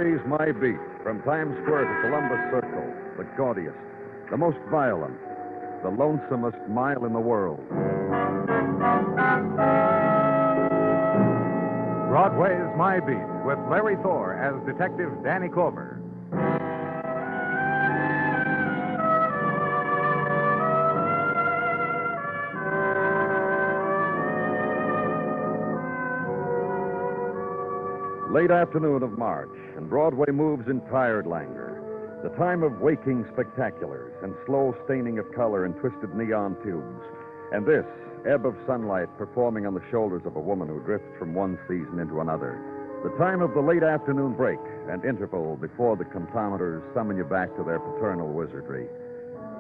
Broadway's My Beat, from Times Square to Columbus Circle, the gaudiest, the most violent, the lonesomest mile in the world. Broadway's My Beat, with Larry Thor as Detective Danny Clover. Late afternoon of March, and Broadway moves in tired languor. The time of waking spectaculars and slow staining of color in twisted neon tubes. And this, ebb of sunlight performing on the shoulders of a woman who drifts from one season into another. The time of the late afternoon break and interval before the comptometers summon you back to their paternal wizardry.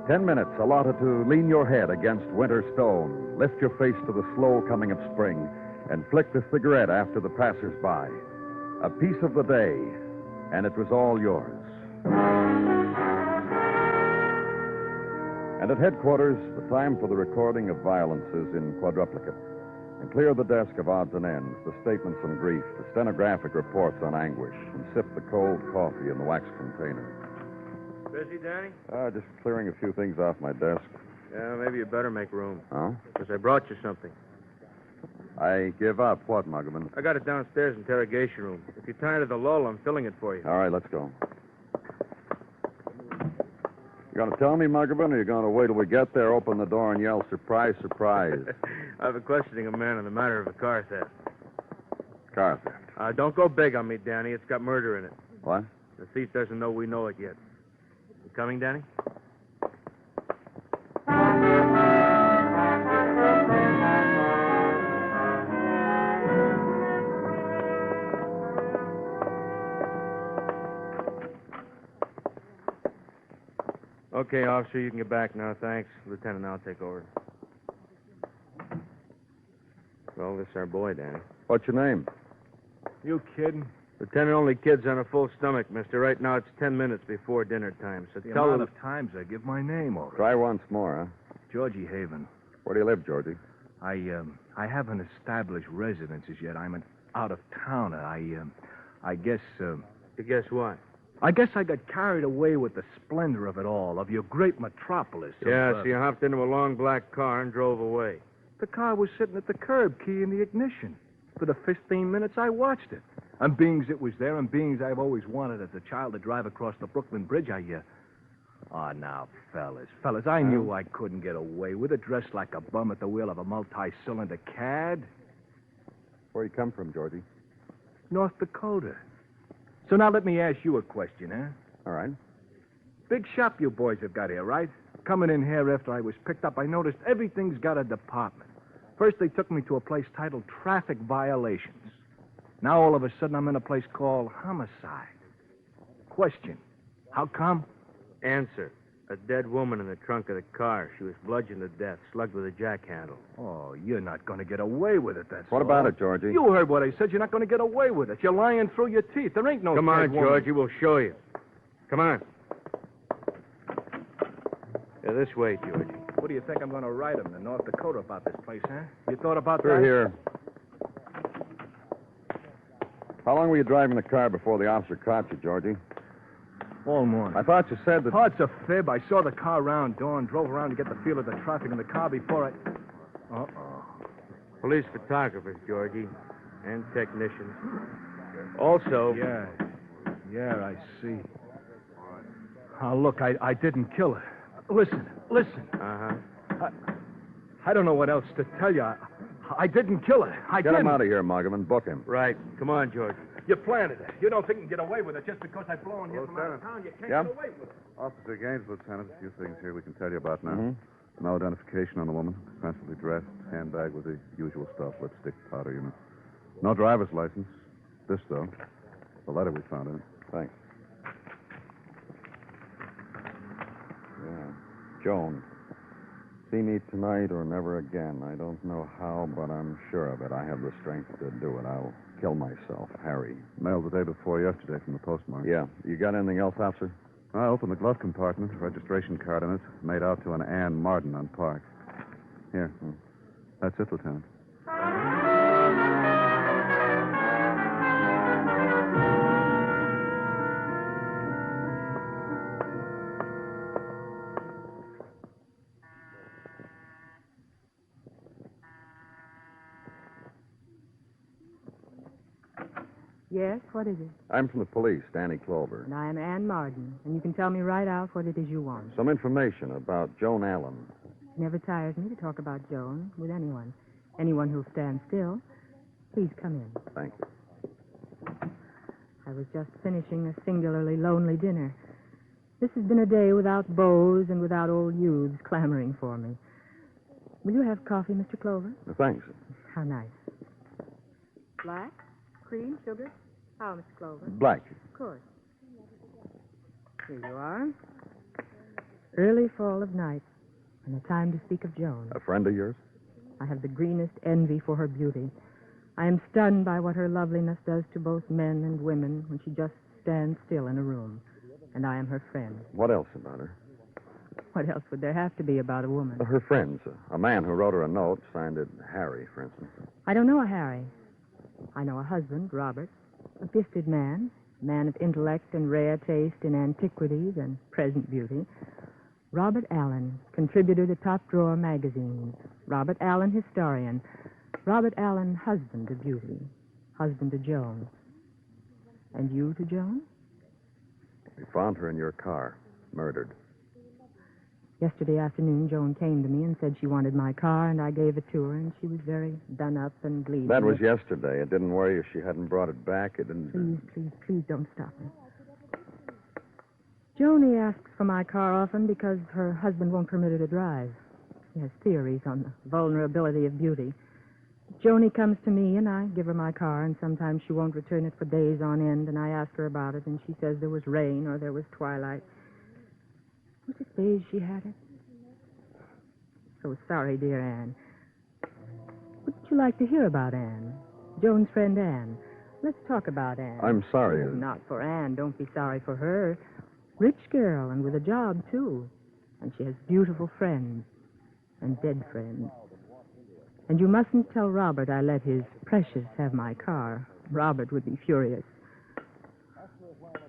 10 minutes allotted to lean your head against winter stone, lift your face to the slow coming of spring, and flick the cigarette after the passers-by. A piece of the day, and it was all yours. And at headquarters, the time for the recording of violences in quadruplicate. And clear the desk of odds and ends, the statements on grief, the stenographic reports on anguish, and sip the cold coffee in the wax container. Busy, Danny? Just clearing a few things off my desk. Yeah, maybe you better make room. Huh? Because I brought you something. I give up. What, Muggerman? I got it downstairs, interrogation room. If you're tired of the lull, I'm filling it for you. All right, let's go. You going to tell me, Muggerman, or you going to wait till we get there, open the door, and yell, surprise, surprise? I've been questioning a man on the matter of a car theft. Car theft? Don't go big on me, Danny. It's got murder in it. What? The thief doesn't know we know it yet. You coming, Danny? Okay, officer, you can get back now, thanks. Lieutenant, I'll take over. Well, this is our boy, Danny. What's your name? You kidding? Lieutenant only kids on a full stomach, mister. Right now it's 10 minutes before dinner time, so The tell amount him... of times I give my name over. Try once more, huh? Georgie Haven. Where do you live, Georgie? I haven't established residence as yet. I'm an out-of-towner. I guess, You guess what? I guess I got carried away with the splendor of it all, of your great metropolis. Yeah, so you hopped into a long black car and drove away. The car was sitting at the curb, key in the ignition. For the 15 minutes I watched it. And beings it was there, and beings I've always wanted as a child to drive across the Brooklyn Bridge, now, fellas, I knew I couldn't get away with it, dressed like a bum at the wheel of a multi-cylinder cad. Where you come from, Georgie? North Dakota. So now let me ask you a question, huh? All right. Big shop you boys have got here, right? Coming in here after I was picked up, I noticed everything's got a department. First, they took me to a place titled Traffic Violations. Now, all of a sudden, I'm in a place called Homicide. Question, how come? Answer. A dead woman in the trunk of the car. She was bludgeoned to death, slugged with a jack handle. Oh, you're not going to get away with it, that's What all. about it, Georgie? You heard what I said. You're not going to get away with it. You're lying through your teeth. There ain't no Come dead on, woman. Georgie, we'll show you. Come on. Yeah, this way, Georgie. What do you think I'm going to write him to North Dakota about this place, huh? You thought about Through that? here. How long were you driving the car before the officer caught you, Georgie? All morning. I thought you said that... Oh, it's a fib. I saw the car around dawn, drove around to get the feel of the traffic in the car before I... Uh-oh. Police photographers, Georgie, and technicians. Also... Yeah, I see. Oh, look, I didn't kill her. Listen. Uh-huh. I don't know what else to tell you. I didn't kill her. I Get didn't. him out of here, Muggerman. Book him. Right. Come on, Georgie. You planted it. You don't think you can get away with it just because I've blown here from out of town. You can't Yeah? get away with it. Officer Gaines, Lieutenant, a few things here we can tell you about now. Mm-hmm. No identification on the woman. Expensively dressed. Handbag with the usual stuff. Lipstick, powder, you know. No driver's license. This, though. The letter we found in it. Thanks. Yeah. Joan. See me tonight or never again. I don't know how, but I'm sure of it. I have the strength to do it. I'll kill myself. Harry. Mailed the day before yesterday from the postmark. Yeah. You got anything else, officer? I opened the glove compartment. Registration card in it. Made out to an Ann Martin on Park. Here. That's it, Lieutenant. Yes, what is it? I'm from the police, Danny Clover. And I am Ann Marden, and you can tell me right out what it is you want. Some information about Joan Allen. It never tires me to talk about Joan with anyone. Anyone who'll stand still. Please come in. Thank you. I was just finishing a singularly lonely dinner. This has been a day without beaux and without old youths clamoring for me. Will you have coffee, Mr. Clover? Thanks. How nice. Black? Cream? Sugar? How, Mr. Clover? Black. Of course. Here you are. Early fall of night, and a time to speak of Joan. A friend of yours? I have the greenest envy for her beauty. I am stunned by what her loveliness does to both men and women when she just stands still in a room. And I am her friend. What else about her? What else would there have to be about a woman? Her friends. A man who wrote her a note, signed it Harry, for instance. I don't know a Harry. I know a husband, Robert, a gifted man, a man of intellect and rare taste in antiquities and present beauty. Robert Allen, contributor to top-drawer magazines. Robert Allen, historian. Robert Allen, husband to Beauty. Husband to Joan. And you to Joan? We found her in your car, murdered. Yesterday afternoon, Joan came to me and said she wanted my car, and I gave it to her, and she was very done up and bleeding. That was yesterday. It didn't worry you if she hadn't brought it back. It didn't... Please don't stop me. Joni asks for my car often because her husband won't permit her to drive. He has theories on the vulnerability of beauty. Joni comes to me, and I give her my car, and sometimes she won't return it for days on end, and I ask her about it, and she says there was rain or there was twilight. Was it days she had it? So sorry, dear Anne. Wouldn't you like to hear about Anne? Joan's friend Anne. Let's talk about Anne. I'm sorry. Oh, not for Anne. Don't be sorry for her. Rich girl, and with a job, too. And she has beautiful friends. And dead friends. And you mustn't tell Robert I let his precious have my car. Robert would be furious.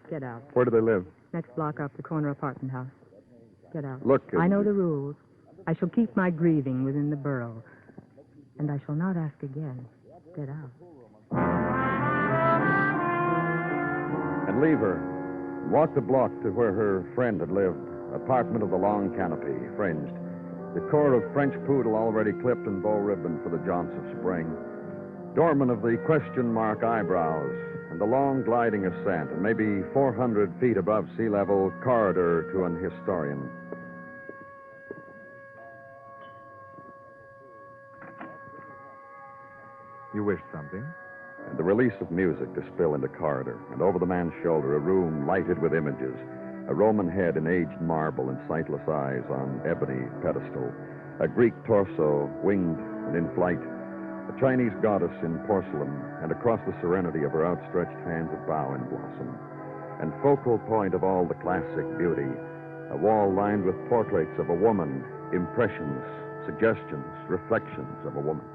Get out. Where do they live? Next block up, the corner apartment house. Get out. Look... I know the rules. I shall keep my grieving within the borough. And I shall not ask again. Get out. And leave her. Walk the block to where her friend had lived. Apartment of the long canopy, fringed. Decor of French poodle already clipped and bow ribbon for the jaunts of spring. Doorman of the question mark eyebrows. And the long gliding ascent, and maybe 400 feet above sea level, corridor to an historian. You wish something? And the release of music to spill into corridor, and over the man's shoulder, a room lighted with images. A Roman head in aged marble and sightless eyes on ebony pedestal. A Greek torso, winged and in flight. A Chinese goddess in porcelain, and across the serenity of her outstretched hands a bough in blossom. And focal point of all the classic beauty, a wall lined with portraits of a woman, impressions, suggestions, reflections of a woman.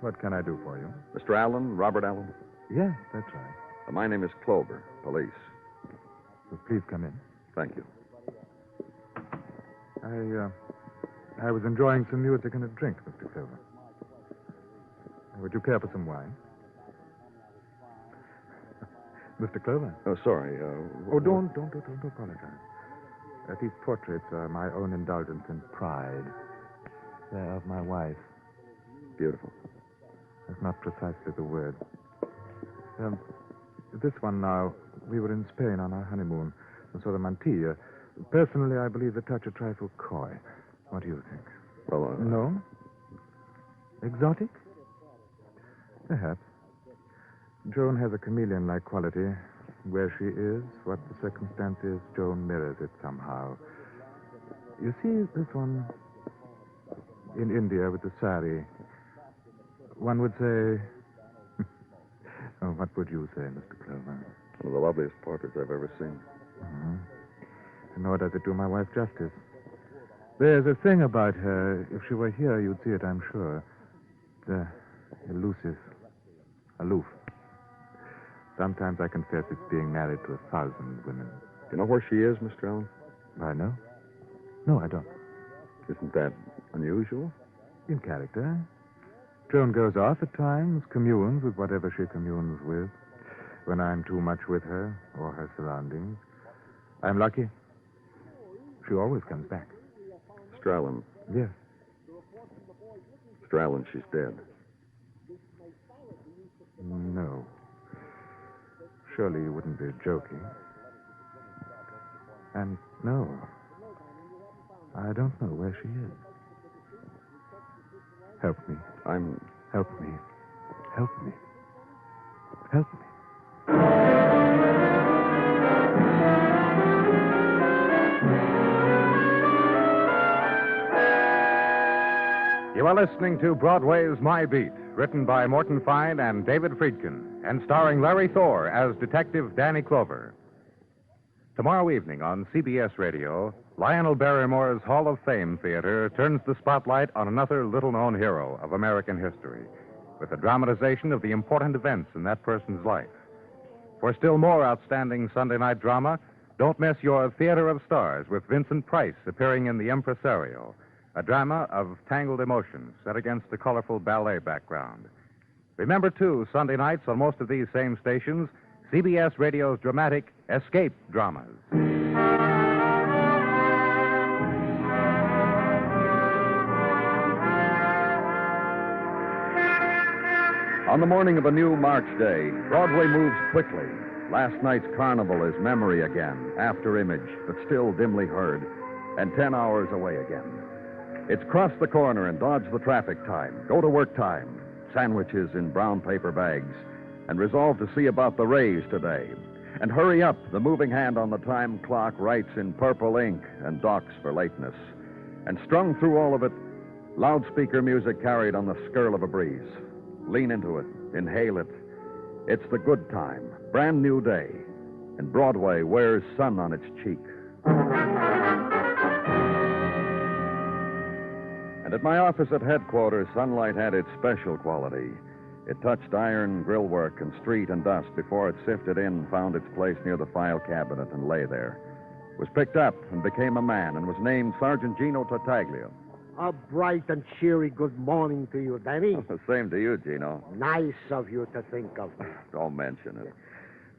What can I do for you? Mr. Allen, Robert Allen? Yes, that's right. My name is Clover, police. So please come in. Thank you. I was enjoying some music and a drink, Mr. Clover. Would you care for some wine? Mr. Clover? Oh, sorry. Don't apologize. These portraits are my own indulgence and pride. They're of my wife. Beautiful. That's not precisely the word. This one now, we were in Spain on our honeymoon and saw the mantilla. Personally, I believe the touch a trifle coy. What do you think? Well, No? Exotic? Perhaps. Joan has a chameleon-like quality. Where she is, what the circumstance is, Joan mirrors it somehow. You see this one in India with the sari. One would say... Oh, what would you say, Mr. Clover? One of the loveliest portraits I've ever seen. Mm-hmm. Nor does it do my wife justice. There's a thing about her. If she were here, you'd see it, I'm sure. The elusive, aloof. Sometimes I confess it's being married to 1,000 women. Do you know where she is, Mr. Allen? I know? No, I don't. Isn't that unusual? In character. Joan goes off at times, communes with whatever she communes with. when I'm too much with her or her surroundings. I'm lucky. She always comes back. Strallen. Yes. Strallen, she's dead. No. Surely you wouldn't be joking. And no, I don't know where she is. Help me. Help me. Help me. Help me. You are listening to Broadway's My Beat, written by Morton Fine and David Friedkin, and starring Larry Thor as Detective Danny Clover. Tomorrow evening on CBS Radio, Lionel Barrymore's Hall of Fame Theater turns the spotlight on another little-known hero of American history, with a dramatization of the important events in that person's life. For still more outstanding Sunday night drama, don't miss your Theater of Stars with Vincent Price appearing in The Impresario, a drama of tangled emotions set against a colorful ballet background. Remember, too, Sunday nights on most of these same stations, CBS Radio's dramatic escape dramas. On the morning of a new March day, Broadway moves quickly. Last night's carnival is memory again, after image, but still dimly heard, and 10 hours away again. It's cross the corner and dodge the traffic time, go to work time, sandwiches in brown paper bags, and resolve to see about the raise today. And hurry up, the moving hand on the time clock writes in purple ink and docks for lateness. And strung through all of it, loudspeaker music carried on the skirl of a breeze. Lean into it, inhale it. It's the good time, brand new day, and Broadway wears sun on its cheek. And at my office at headquarters, sunlight had its special quality. It touched iron grillwork and street and dust before it sifted in, found its place near the file cabinet, and lay there. Was picked up and became a man and was named Sergeant Gino Tartaglia. A bright and cheery good morning to you, Danny. Same to you, Gino. Nice of you to think of me. Don't mention it.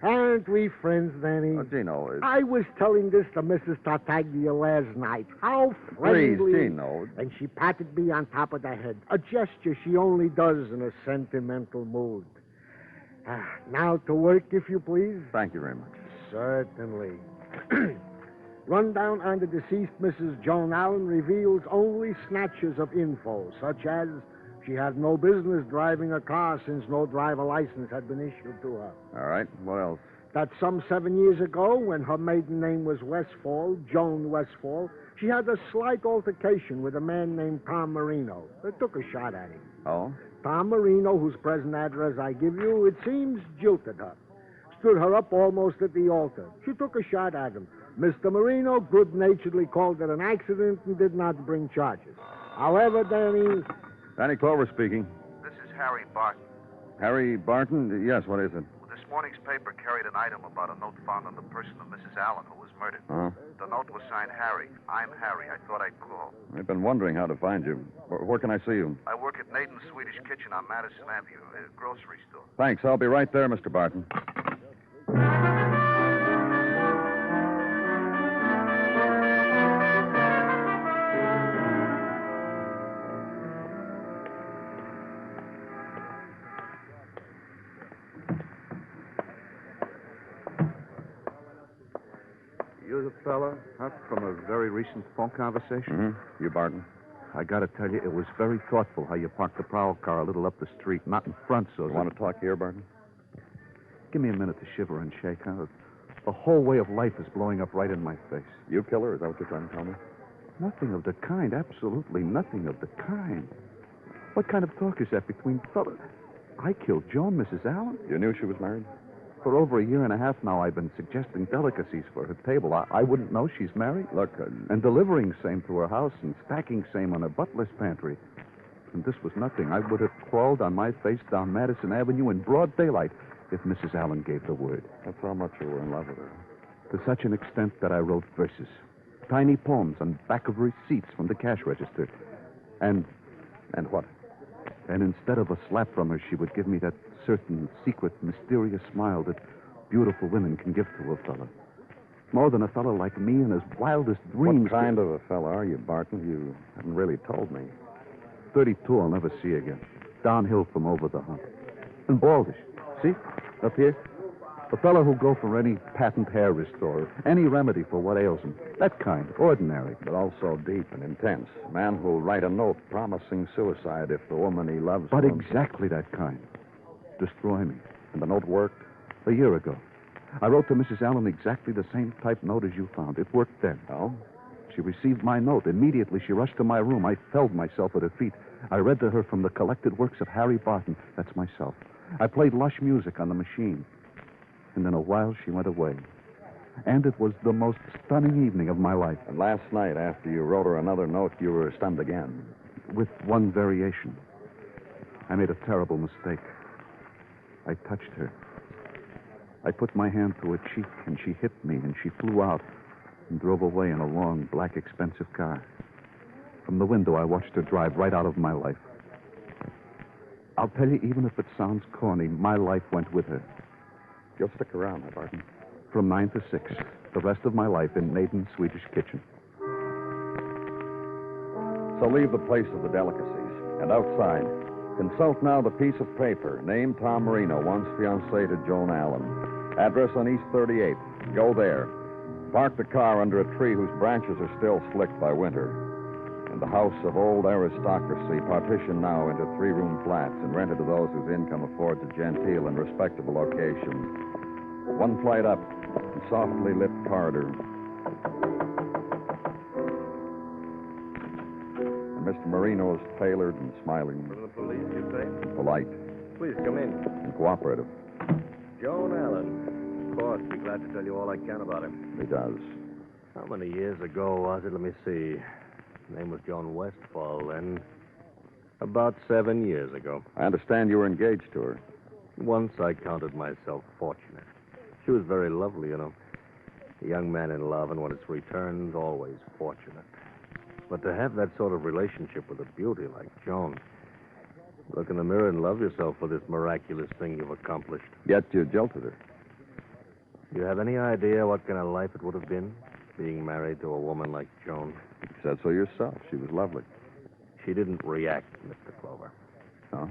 Aren't we friends, Danny? Gino is... I was telling this to Mrs. Tartaglia last night. How friendly. Please, Gino. And she patted me on top of the head. A gesture she only does in a sentimental mood. Now to work, if you please. Thank you very much. Certainly. Rundown on the deceased Mrs. Joan Allen reveals only snatches of info, such as she had no business driving a car since no driver license had been issued to her. All right. What else? That some 7 years ago, when her maiden name was Westfall, Joan Westfall, she had a slight altercation with a man named Tom Marino. They took a shot at him. Oh? Tom Marino, whose present address I give you, it seems jilted her. Stood her up almost at the altar. She took a shot at him. Mr. Marino good-naturedly called it an accident and did not bring charges. However, Danny Clover speaking. This is Harry Barton. Harry Barton? Yes, what is it? This morning's paper carried an item about a note found on the person of Mrs. Allen, who was murdered. Huh? The note was signed Harry. I'm Harry. I thought I'd call. I've been wondering how to find you. Where can I see you? I work at Nathan's Swedish Kitchen on Madison Avenue, a grocery store. Thanks. I'll be right there, Mr. Barton. You're the fella up from a very recent phone conversation? Mm-hmm. You, Barton. I gotta tell you, it was very thoughtful how you parked the prowl car a little up the street, not in front, so... You want to talk here, Barton? Give me a minute to shiver and shake, huh? The whole way of life is blowing up right in my face. You killer? Is that what you're trying to tell me? Nothing of the kind. Absolutely nothing of the kind. What kind of talk is that between fellas? I killed Joan, Mrs. Allen. You knew she was married? For over a year and a half now, I've been suggesting delicacies for her table. I wouldn't know she's married. Look, And delivering same to her house and stacking same on her butler's pantry. And this was nothing. I would have crawled on my face down Madison Avenue in broad daylight if Mrs. Allen gave the word. That's how much you were in love with her. To such an extent that I wrote verses. Tiny poems on back of receipts from the cash register. And what? And instead of a slap from her, she would give me that certain, secret, mysterious smile that beautiful women can give to a fella. More than a fella like me in his wildest dreams. What kind of a fella are you, Barton? You haven't really told me. 32 I'll never see again. Downhill from over the hump. And baldish. See? Up here? A fellow who'll go for any patent hair restorer, any remedy for what ails him. That kind, ordinary. But also deep and intense. A man who'll write a note promising suicide if the woman he loves... But won't... exactly that kind. Destroy me. And the note worked? A year ago. I wrote to Mrs. Allen exactly the same type note as you found. It worked then. Oh? She received my note. Immediately, she rushed to my room. I felled myself at her feet. I read to her from the collected works of Harry Barton. That's myself. I played lush music on the machine. And in a while, she went away. And it was the most stunning evening of my life. And last night, after you wrote her another note, you were stunned again. With one variation. I made a terrible mistake. I touched her. I put my hand to her cheek, and she hit me, and she flew out and drove away in a long, black, expensive car. From the window, I watched her drive right out of my life. I'll tell you, even if it sounds corny, my life went with her. You'll stick around, huh, Barton? From 9 to 6. The rest of my life in Maiden's Swedish kitchen. So leave the place of the delicacies. And outside, consult now the piece of paper. Name Tom Marino, once fiancé to Joan Allen. Address on East 38th. Go there. Park the car under a tree whose branches are still slicked by winter. And the house of old aristocracy, partitioned now into 3-room flats and rented to those whose income affords a genteel and respectable location. One flight up, a softly lit corridor. And Mr. Marino is tailored and smiling. For the police, you say? And polite. Please come in. And cooperative. Joan Allen. Of course, be glad to tell you all I can about him. He does. How many years ago was it? Let me see. Her name was Joan Westfall then. About 7 years ago. I understand you were engaged to her. Once I counted myself fortunate. She was very lovely, you know. A young man in love, and when it's returned, always fortunate. But to have that sort of relationship with a beauty like Joan, look in the mirror and love yourself for this miraculous thing you've accomplished. Yet you jilted her. Do you have any idea what kind of life it would have been, being married to a woman like Joan? You said so yourself. She was lovely. She didn't react, Mr. Clover. Oh?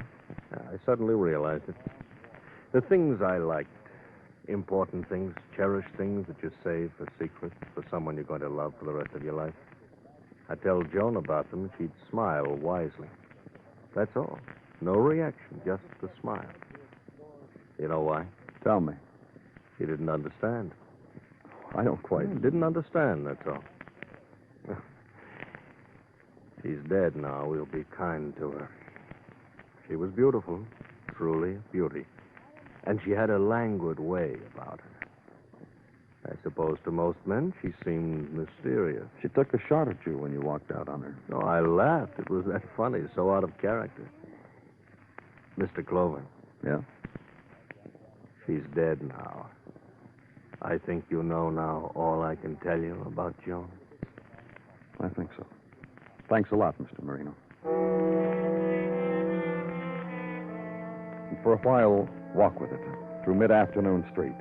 I suddenly realized it. The things I liked, important things, cherished things that you save for secrets for someone you're going to love for the rest of your life. I tell Joan about them, and she'd smile wisely. That's all. No reaction, just a smile. You know why? Tell me. She didn't understand. I don't quite. Didn't understand, that's all. She's dead now. We'll be kind to her. She was beautiful, truly a beauty. And she had a languid way about her. I suppose to most men she seemed mysterious. She took a shot at you when you walked out on her. No, I laughed. It was that funny, so out of character. Mr. Clover. Yeah? She's dead now. I think you know now all I can tell you about Joan. I think so. Thanks a lot, Mr. Marino. And for a while, walk with it through mid-afternoon street.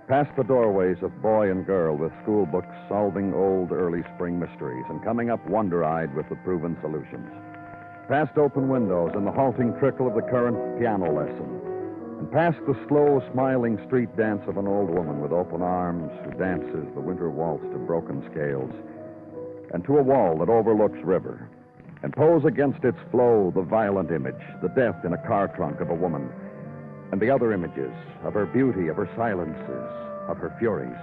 Past the doorways of boy and girl with school books solving old early spring mysteries and coming up wonder-eyed with the proven solutions. Past open windows and the halting trickle of the current piano lesson. And past the slow, smiling street dance of an old woman with open arms who dances the winter waltz to broken scales. And to a wall that overlooks river. And pose against its flow the violent image, the death in a car trunk of a woman. And the other images of her beauty, of her silences, of her furies.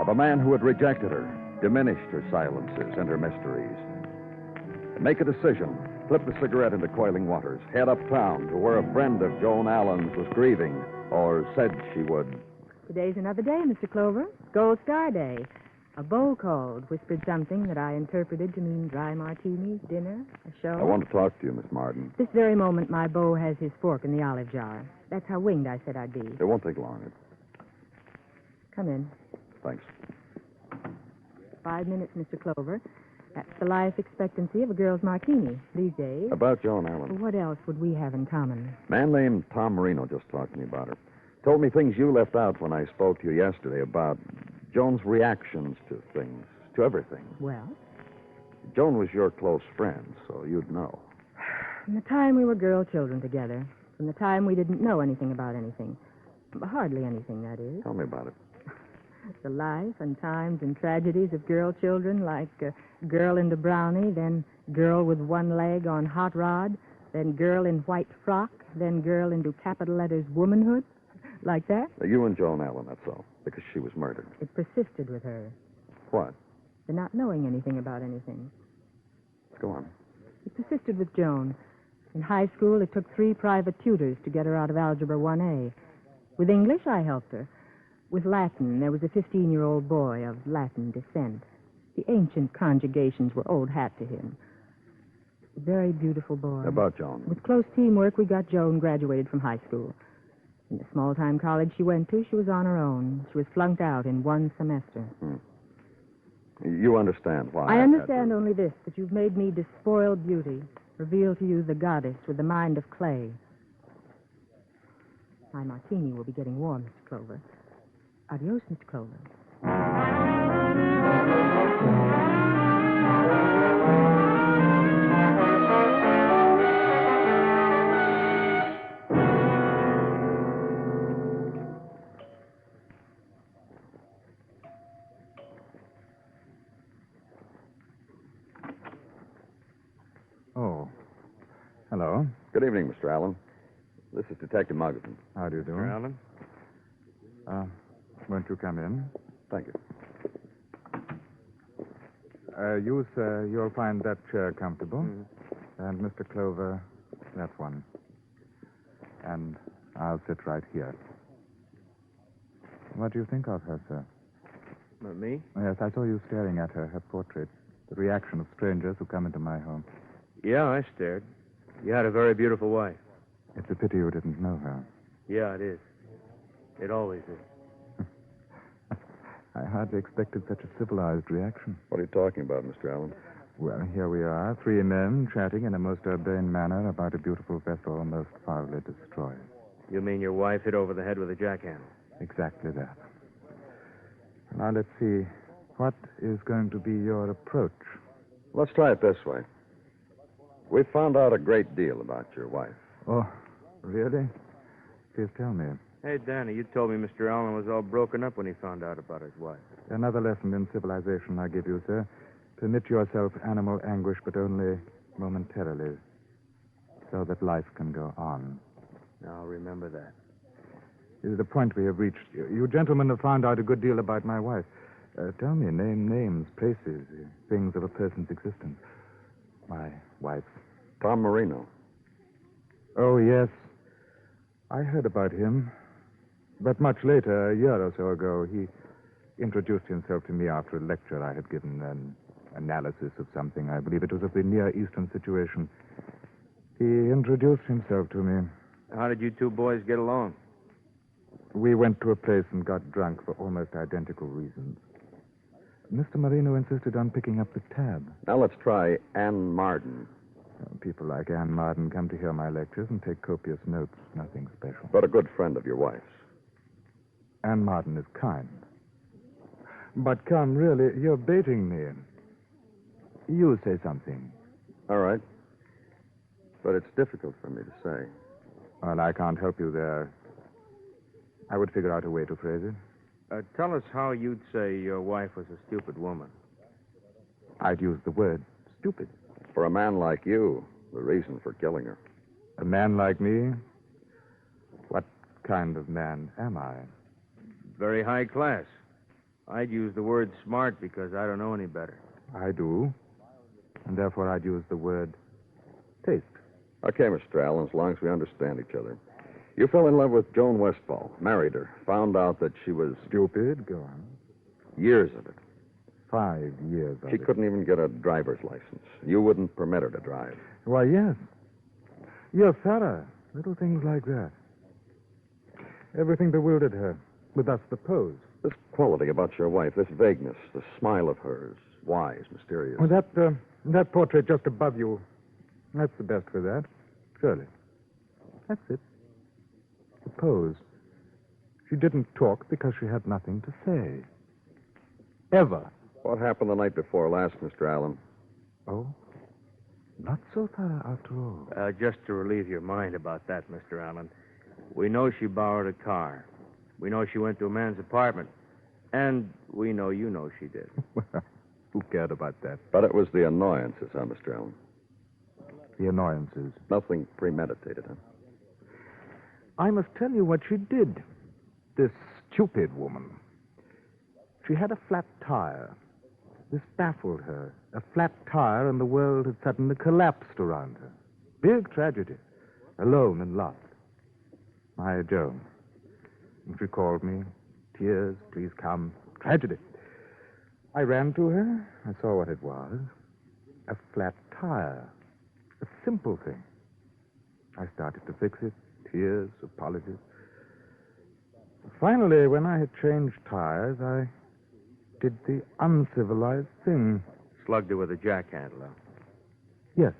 Of a man who had rejected her, diminished her silences and her mysteries. And make a decision. Flip the cigarette into coiling waters. Head uptown to where a friend of Joan Allen's was grieving, or said she would. Today's another day, Mr. Clover. Gold Star Day. A bow called, whispered something that I interpreted to mean dry martinis, dinner, a show. I want to talk to you, Miss Martin. This very moment, my beau has his fork in the olive jar. That's how winged I said I'd be. It won't take long. Come in. Thanks. 5 minutes, Mr. Clover. That's the life expectancy of a girl's martini these days. About Joan Allen. What else would we have in common? A man named Tom Marino just talked to me about her. Told me things you left out when I spoke to you yesterday about Joan's reactions to things, to everything. Well? Joan was your close friend, so you'd know. From the time we were girl children together, from the time we didn't know anything about anything. Hardly anything, that is. Tell me about it. The life and times and tragedies of girl children, like girl into brownie, then girl with one leg on hot rod, then girl in white frock, then girl into capital letters womanhood, like that. You and Joan Allen, that's all, because she was murdered. It persisted with her, What? the not knowing anything about anything. Go on. It persisted with Joan. In high school, it took 3 private tutors to get her out of Algebra 1A. With English, I helped her. With Latin, there was a 15-year-old boy of Latin descent. The ancient conjugations were old hat to him. A very beautiful boy. About Joan. With close teamwork, we got Joan graduated from high school. In the small-time college she went to, she was on her own. She was flunked out in 1 semester. You understand why. I understand only this, that you've made me despoiled beauty, revealed to you the goddess with the mind of clay. My martini will be getting warm, Mr. Clover. Adios, Mr. Clover. Oh. Hello. Good evening, Mr. Allen. This is Detective Muggerson. How do you do? Mr. Allen? Won't you come in? Thank you. You, sir, you'll find that chair comfortable. And Mr. Clover, that one. And I'll sit right here. What do you think of her, sir? Me? Yes, I saw you staring at her portrait. The reaction of strangers who come into my home. Yeah, I stared. You had a very beautiful wife. It's a pity you didn't know her. Yeah, it is. It always is. I hardly expected such a civilized reaction. What are you talking about, Mr. Allen? Well, here we are, 3 men chatting in a most urbane manner about a beautiful vessel most foully destroyed. You mean your wife hit over the head with a jackhammer? Exactly that. Now, let's see. What is going to be your approach? Let's try it this way. We've found out a great deal about your wife. Oh, really? Please tell me. Hey, Danny, you told me Mr. Allen was all broken up when he found out about his wife. Another lesson in civilization I give you, sir. Permit yourself animal anguish, but only momentarily, so that life can go on. Now, remember that. This is the point we have reached. You gentlemen have found out a good deal about my wife. Tell me, name names, places, things of a person's existence. My wife. Tom Marino. Oh, yes. I heard about him. But much later, a year or so ago, he introduced himself to me after a lecture I had given, an analysis of something. I believe it was of the Near Eastern situation. He introduced himself to me. How did you 2 boys get along? We went to a place and got drunk for almost identical reasons. Mr. Marino insisted on picking up the tab. Now let's try Ann Marden. People like Ann Marden come to hear my lectures and take copious notes. Nothing special. But a good friend of your wife's. Ann Marden is kind. But come, really, you're baiting me. You say something. All right. But it's difficult for me to say. Well, I can't help you there. I would figure out a way to phrase it. Tell us how you'd say your wife was a stupid woman. I'd use the word stupid. For a man like you, the reason for killing her. A man like me? What kind of man am I? Very high class. I'd use the word smart because I don't know any better. I do. And therefore I'd use the word taste. Okay, Mr. Allen, as long as we understand each other. You fell in love with Joan Westfall, married her, found out that she was... Stupid? Go on. Years of it. 5 years of She it. couldn't even get a driver's license. You wouldn't permit her to drive. Why, yes. You're thorough. Little things like that. Everything bewildered her, with thus the pose. This quality about your wife, this vagueness, the smile of hers, wise, mysterious. Oh, that portrait just above you. That's the best for that. Surely. That's it. The pose. She didn't talk because she had nothing to say. Ever. What happened the night before last, Mr. Allen? Oh? Not so thorough after all. Just to relieve your mind about that, Mr. Allen, we know she borrowed a car. We know she went to a man's apartment. And we know you know she did. Who cared about that? But it was the annoyances, huh, Mr. Allen? The annoyances. Nothing premeditated, huh? I must tell you what she did. This stupid woman. She had a flat tire. This baffled her. A flat tire, and the world had suddenly collapsed around her. Big tragedy. Alone and lost. My Joan. And she called me. Tears, please come. Tragedy. I ran to her. I saw what it was. A flat tire. A simple thing. I started to fix it. Tears, apologies. Finally, when I had changed tires, I did the uncivilized thing. Slugged her with a jackhandler. Yes.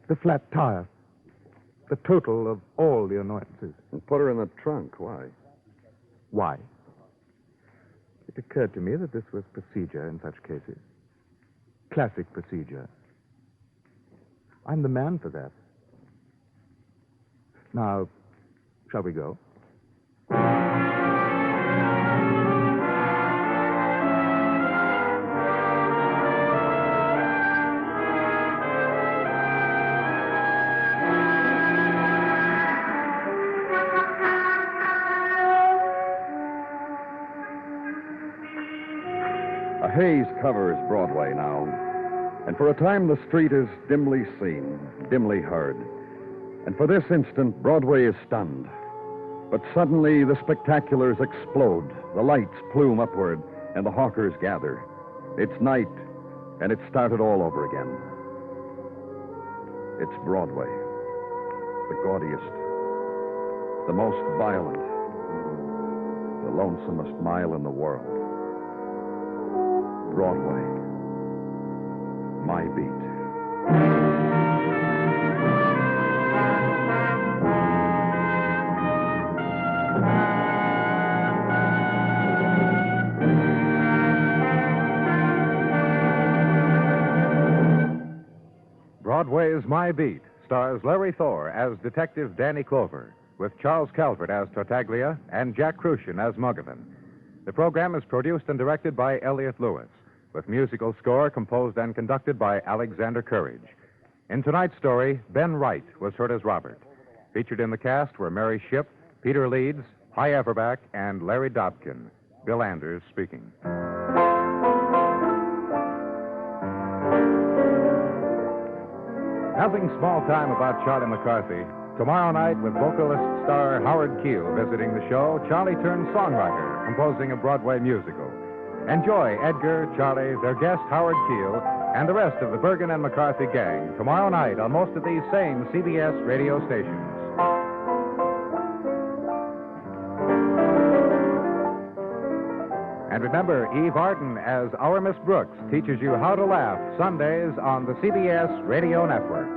The flat tire. The total of all the annoyances. And put her in the trunk. Why? Why? It occurred to me that this was procedure in such cases. Classic procedure. I'm the man for that. Now, shall we go? A haze covers Broadway now, and for a time the street is dimly seen, dimly heard. And for this instant, Broadway is stunned. But suddenly the spectaculars explode, the lights plume upward, and the hawkers gather. It's night, and it started all over again. It's Broadway, the gaudiest, the most violent, the lonesomest mile in the world. Broadway, my beat. Broadway's My Beat stars Larry Thor as Detective Danny Clover, with Charles Calvert as Tartaglia and Jack Crucian as Muggavan. The program is produced and directed by Elliott Lewis, with musical score composed and conducted by Alexander Courage. In tonight's story, Ben Wright was heard as Robert. Featured in the cast were Mary Shipp, Peter Leeds, Hy Everback, and Larry Dobkin. Bill Anders speaking. Nothing small time about Charlie McCarthy. Tomorrow night, with vocalist star Howard Keel visiting the show, Charlie turns songwriter, composing a Broadway musical. Enjoy Edgar, Charlie, their guest Howard Keel, and the rest of the Bergen and McCarthy gang tomorrow night on most of these same CBS radio stations. And remember, Eve Arden as Our Miss Brooks teaches you how to laugh Sundays on the CBS Radio Network.